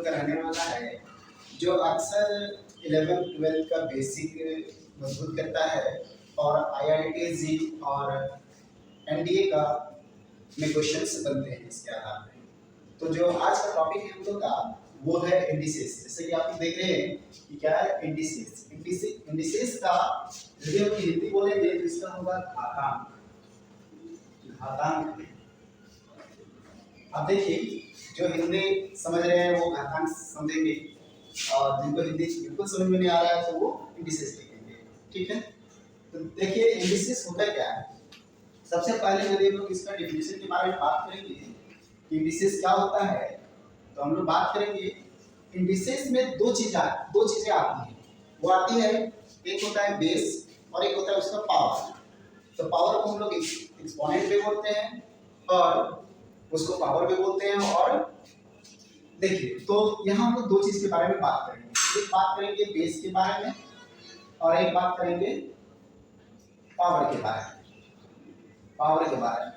का रहने वाला है जो अक्सर 11th-12th का बेसिक मजबूत करता है और IIT जी और NDA का में क्वेश्चंस बनते हैं इसके आधार पे। तो जो आज का टॉपिक है हम लोग का वो है इंडिसेस। जैसे कि आप देख रहे हैं कि क्या है इंडिसेस। इंडिसेस का यदि हम हिंदी बोलेंगे तो इसका होगा घातांक। घातांक अब देखिए जो हिंदी समझ रहे हैं वो घातांक समझेंगे और जिनको हिंदी बिल्कुल समझ में नहीं आ रहा है तो वो इंडिसेस लिखेंगे। ठीक है, तो देखिए इंडिसेस होता क्या है। सबसे पहले यदि हम लोग इसका डेफिनेशन के बारे में बात करेंगे कि इंडिसेस क्या होता है तो हम लोग बात करेंगे इंडिसेस में दो चीजें आती हैं। वो आती है, एक होता है बेस और एक होता है उसका पावर। तो पावर को हम लोग एक्सपोनेंट भी बोलते हैं और उसको पावर भी बोलते हैं। और देखिए तो यहाँ हम लोग दो चीज के बारे में बात करेंगे। एक बात करेंगे बेस के बारे में और एक बात करेंगे पावर के बारे में।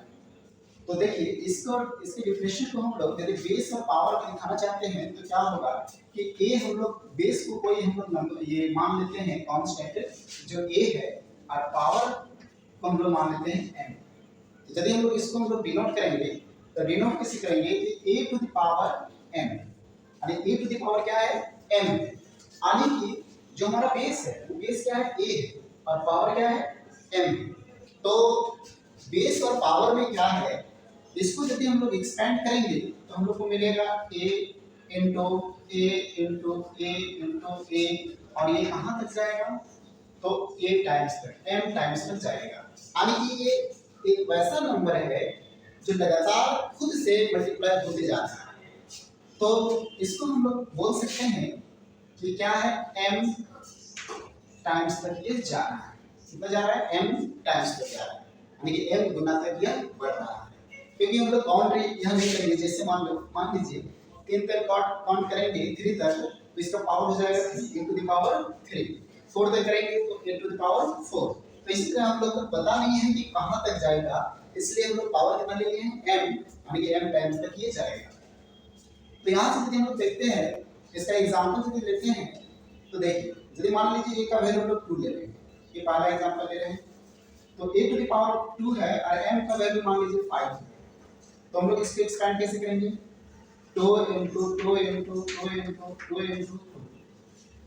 तो देखिए इसके डिफिनेशन को हम लोग यदि बेस और पावर को दिखाना चाहते हैं तो क्या होगा कि ए हम लोग बेस को कोई हम लोग नंबर ये मान लेते हैं कांस्टेंट जो ए है और पावर को हम लोग मान लेते हैं एम। तो यदि हम लोग इसको हम लोग डिनोट करेंगे तो डिनोट कैसे करेंगे कि ए टू द पावर एम, यानी ए टू द पावर क्या है एम, यानी कि जो हमारा बेस है वो बेस क्या है ए है और पावर क्या है एम। तो बेस और पावर में क्या है, इसको यदि हम लोग एक्सपेंड करेंगे तो हम लोग को मिलेगा a into A into A into A और ये कहाँ तक जाएगा तो a टाइम्स तक m टाइम्स तक जाएगा। यानी कि ये एक वैसा नंबर है जो लगातार खुद से मल्टीप्लाई होते जा रहा है। तो इसको हम लोग बोल सकते हैं कि क्या है m टाइम्स तक ये जा रहा है। कितना जा रहा है m टाइम्स तक जा रहा है, यानी कि m गुना तक यह बढ़ रहा है। क्योंकि हम लोग काउंट यह नहीं करेंगे। जैसे मान लीजिए 3 तक काउंट करेंगे 3 तक तो इसका पावर हो जाएगा 3 into the power 3। 4 तक करेंगे तो 8 to the power 4। तो इसी तरह हम लोग को पता नहीं है कि कहाँ तक जाएगा, इसलिए हम लोग पावर कितना ले लिए हैं m, यानी कि m टाइम्स तक ये जाएगा। तो यहाँ से यदि हम लोग देखते हैं इसका एग्जाम्पल यदि लेते हैं तो देखिए यदि मान लीजिए a का वैल्यू हम लोग 2 ले रहे हैं, ये पहला एग्जाम्पल ले रहे हैं तो a to the power 2 है और m का वैल्यू मान लीजिए 5 है। तो हम लोग इसको एक्सपेंड कैसे करेंगे 2 into 2 into 2 into 2 into 2,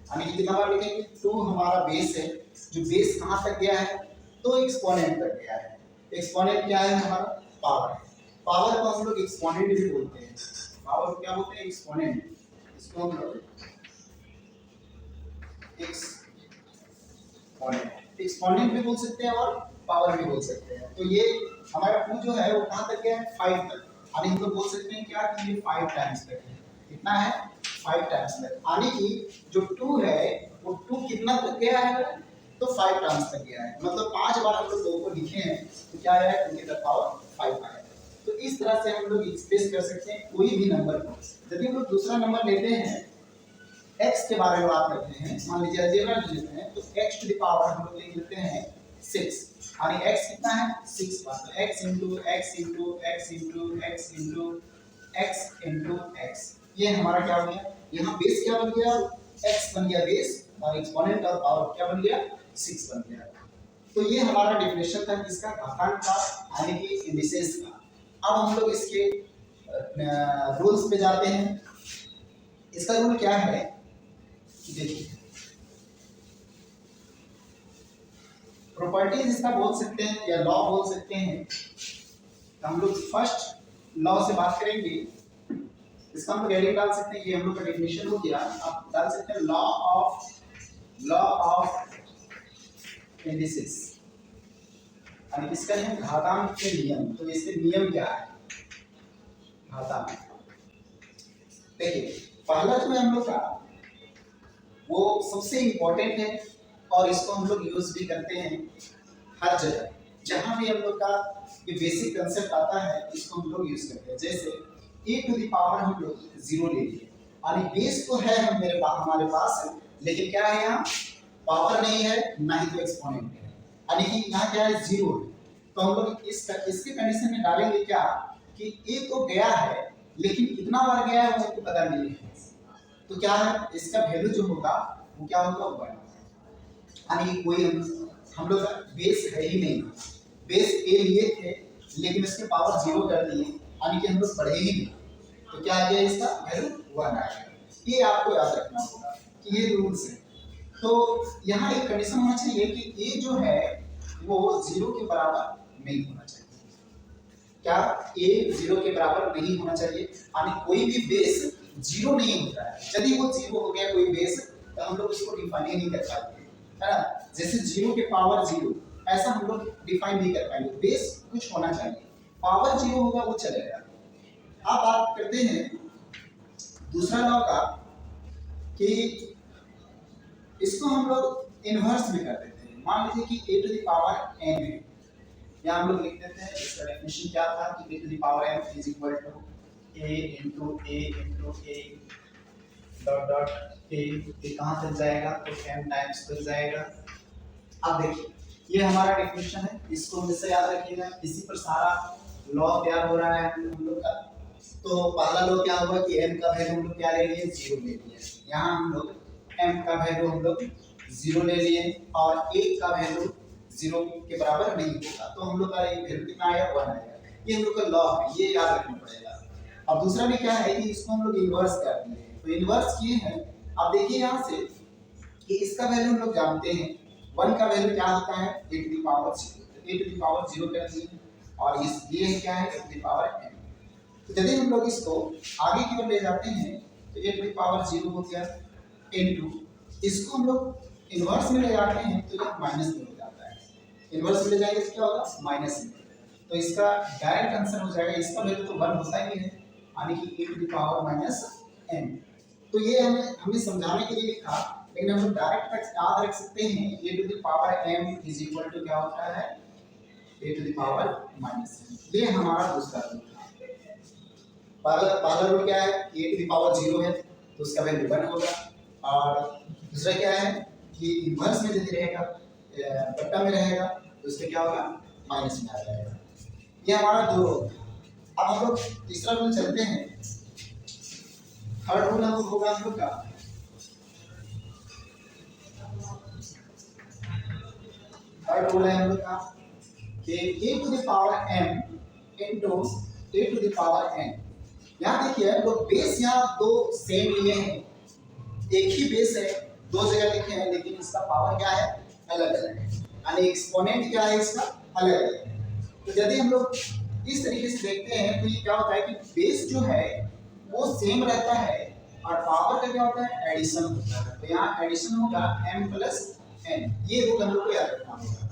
यानी कि कितना बार लिखेंगे 2 हमारा बेस है, जो बेस कहाँ तक गया है तो एक्सपोनेंट तक गया है। एक्सपोनेंट क्या है हमारा पावर है। पावर को हम लोग एक्सपोनेंट भी बोलते हैं। पावर को क्या बोलते हैं एक्सपोनेंट। इसको हम लोग एक्सपोनेंट भी बोल सकते हैं और पावर भी बोल सकते हैं। तो ये हमारा 2 जो है वो कहाँ तक गया है 5 तक, यानी हम लोग बोल सकते हैं क्या कि ये 5 टाइम्स तक है। कितना है 5 टाइम्स तक, यानी कि जो 2 है वो 2 कितना तक गया है तो 5 टाइम्स तक गया है। मतलब 5 बार हम लोग 2 को लिखे हैं तो क्या आया 2 की पावर 5 आया। तो इस तरह से हम लोग एक्सप्रेस कर सकते हैं कोई भी नंबर को। यदि हम लोग दूसरा नंबर लेते हैं x के बारे में बात करते हैं, मान लीजिए अलजेब्रा लेते हैं तो x टू द पावर हम लोग लिख लेते हैं 6, यानी x कितना है 6 बार। तो x into x into x into x into x into x, ये हमारा क्या हो गया, यहाँ बेस क्या बन गया x बन गया बेस और एक्सपोनेंट और पावर क्या बन गया 6 बन गया। तो ये हमारा डेफिनेशन था इसका घातांक का, यानी कि इंडिसेस का। अब हम लोग इसके रूल्स पे जाते हैं। इसका रूल क्या है देखिए, प्रॉपर्टीज इसका बोल सकते हैं या लॉ बोल सकते हैं। तो हम लोग फर्स्ट लॉ से बात करेंगे। इसका हम लोग हेडिंग डाल सकते हैं, ये हम लोग का डेफिनेशन हो गया। आप डाल सकते हैं लॉ ऑफ इंडिसेस, यानी किसका है घातांक के नियम। तो इसके नियम क्या है घातांक। देखिए पहला जो है हम लोग का वो सबसे इम्पोर्टेंट है और इसको हम लोग यूज भी करते हैं हर जगह। जहां भी हम लोग का ये बेसिक कंसेप्ट आता है इसको हम लोग यूज करते हैं। जैसे a टू द पावर हम लोग 0 ले लिए, यानी बेस तो है हमारे पास, लेकिन क्या है यहाँ पावर नहीं है ना ही तो एक्सपोनेंट है, यानी कि यहाँ क्या है 0 है। तो हम लोग इसके कंडीशन में डालेंगे क्या कि a तो गया है लेकिन कितना बार गया है वो हमको पता नहीं है, तो क्या है इसका वैल्यू जो होगा वो क्या होगा 1, यानी कोई हम लोग का बेस है ही नहीं, बेस ए लिए थे लेकिन इसके पावर 0 कर दिए यानी कि हम लोग पढ़े ही नहीं, तो क्या आ गया इसका वैल्यू 1 आ गया। ये आपको याद रखना होगा कि ये रूल्स है। तो यहाँ एक कंडीशन होना चाहिए कि ए जो है वो 0 के बराबर नहीं होना चाहिए। क्या ए 0 के बराबर नहीं होना चाहिए, यानी कोई भी बेस 0 नहीं होता है। यदि वो 0 हो गया कोई बेस तो हम लोग उसको डिफाइन ही नहीं कर पाएंगे, है ना। जैसे 0 के पावर 0 ऐसा हम लोग डिफाइन नहीं कर पाएंगे, बेस कुछ होना चाहिए, पावर 0 होगा वो चलेगा। अब बात करते हैं दूसरा लॉ का कि इसको हम लोग इनवर्स में कर देते हैं। मान लीजिए कि a to the power n है, यहाँ हम लोग लिख देते हैं इसका डेफिनेशन क्या था कि a to the power n is equal to a into a dot dot a कहाँ तक जाएगा तो m टाइम्स तक जाएगा। अब देखिए ये हमारा डेफिनेशन है, इसको हमेशा याद रखिएगा, इसी पर सारा लॉ तैयार हो रहा है हम लोग का। तो पहला लॉ क्या होगा कि m का वैल्यू हम लोग क्या ले लिए 0 ले लिए, यहाँ हम लोग m का वैल्यू हम लोग 0 ले लिए और 1 का वैल्यू 0 के बराबर नहीं होगा, तो हम लोग का ये वैल्यू कितना आया 1 आएगा। ये हम लोग का लॉ है, ये याद रखना पड़ेगा। अब दूसरा भी क्या है कि इसको हम लोग इन्वर्स कर दिए, तो इन्वर्स किए हैं। अब देखिए यहाँ से कि इसका वैल्यू हम लोग जानते हैं 1 का वैल्यू क्या होता है a to the power 0, a to the power 0 कर दिए और इस ये क्या है a to the power n। तो यदि हम लोग इसको आगे की ओर ले जाते हैं तो a टू द पावर 0 हो गया इनटू इसको हम लोग इन्वर्स में ले जाते हैं तो ये माइनस में हो जाता है, इन्वर्स में ले जाएंगे तो क्या होगा माइनस में, तो इसका डायरेक्ट आंसर हो जाएगा, इसका वैल्यू तो 1 होता ही है यानी कि a to the power minus n। तो ये हमें समझाने के लिए लिखा, लेकिन हम लोग डायरेक्ट याद रख सकते हैं a to the power m is equal to क्या होता है a to the power minus n। ये हमारा दूसरा रूल था। पहला रूल क्या है a टू द पावर 0 है तो उसका वैल्यू 1 होगा, और दूसरा क्या है कि इन्वर्स में यदि रहेगा बट्टा में रहेगा तो उसका क्या होगा माइनस में आ जाएगा। ये हमारा दो रूल था। अब हम लोग तीसरा रूल चलते हैं। थर्ड रूल हम होगा हम लोग का थर्ड रूल है हम लोग का कि a to the power m into a to the power n। यहाँ देखिए हम लोग बेस यहाँ दो सेम लिए हैं, एक ही बेस है, दो जगह लिखे हैं लेकिन इसका पावर क्या है अलग अलग है, यानी एक्सपोनेंट क्या है इसका अलग अलग है। तो यदि हम लोग इस तरीके से देखते हैं तो ये क्या होता है कि बेस जो है वो सेम रहता है और पावर का क्या होता है एडिशन होता है, तो यहाँ एडिशन होगा m प्लस n। ये रूल हम लोग को याद रखना होगा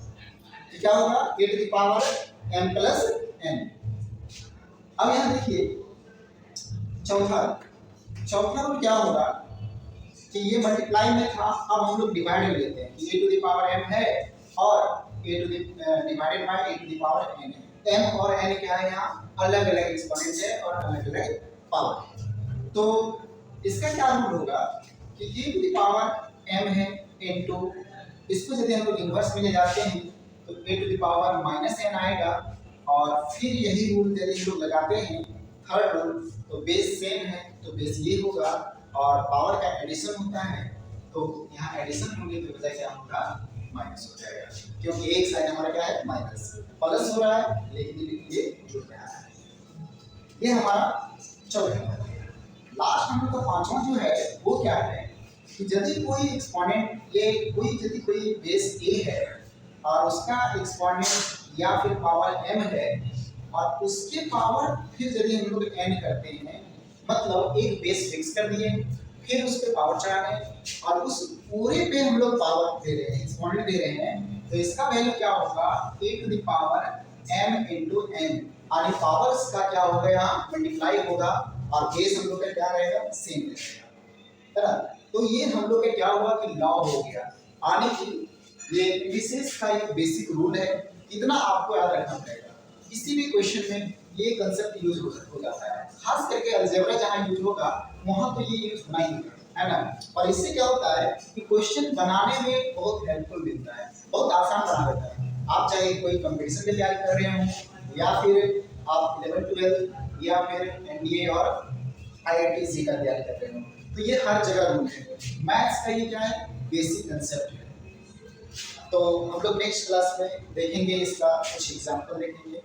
कि क्या होगा a to the power m plus n। अब यहाँ देखिए चौथा रूल क्या होगा कि ये मल्टीप्लाई में था, अब हम लोग डिवाइड में लेते हैं कि a to the power m है और a to the divided by a to the power n है। m और n क्या है यहाँ अलग अलग एक्सपोनेंट है और अलग अलग पावर है। तो इसका क्या रूल होगा कि a to the power m है इनटू इसको यदि हम लोग इनवर्स में ले जाते हैं तो a to the power minus n आएगा, और फिर यही रूल यदि हम लोग लगाते हैं थर्ड रूल तो बेस सेम है तो बेस ये होगा और पावर का एडिशन होता है, तो यहाँ एडिशन होने की वजह क्या होगा माइनस हो जाएगा, क्योंकि एक साइड हमारा क्या है माइनस, प्लस हो रहा है लेकिन ये जुड़ रहा है। ये हमारा चौथा। लास्ट हम लोग का पांचवा जो है वो क्या है कि यदि कोई एक्सपोनेंट ये कोई बेस a है और उसका एक्सपोनेंट या फिर पावर m है और उसके पावर फिर यदि हम लोग n करते हैं, मतलब एक बेस फिक्स कर दिए फिर उस पे पावर चढ़ा रहे हैं और उस पूरे पे हम लोग पावर दे रहे हैं एक्सपोनेंट दे रहे हैं, तो इसका वैल्यू क्या होगा a to the power m into n, यानी पावर्स का क्या होगा यहाँ मल्टीप्लाई होगा और बेस हम लोग का क्या रहेगा सेम रहेगा, है ना। तो ये हम लोग का क्या हुआ कि लॉ हो गया, यानी कि ये विशेष का एक बेसिक रूल है, इतना आपको याद रखना पड़ेगा। किसी भी क्वेश्चन में ये कंसेप्ट यूज हो जाता है, खास करके अलजेब्रा जहाँ यूज होगा वहाँ तो ये यूज होना ही है ना। और इससे क्या होता है कि क्वेश्चन बनाने में बहुत हेल्पफुल मिलता है, बहुत आसान बना देता है। आप चाहे कोई कंपटीशन की तैयारी कर रहे हो या फिर आप 11th 12th या फिर NDA और IIT का तैयारी कर रहे हो, तो ये हर जगह रूल है। मैथ्स का ये क्या है, बेसिक कंसेप्ट है। तो हम लोग नेक्स्ट क्लास में देखेंगे, इसका कुछ एग्जाम्पल देखेंगे।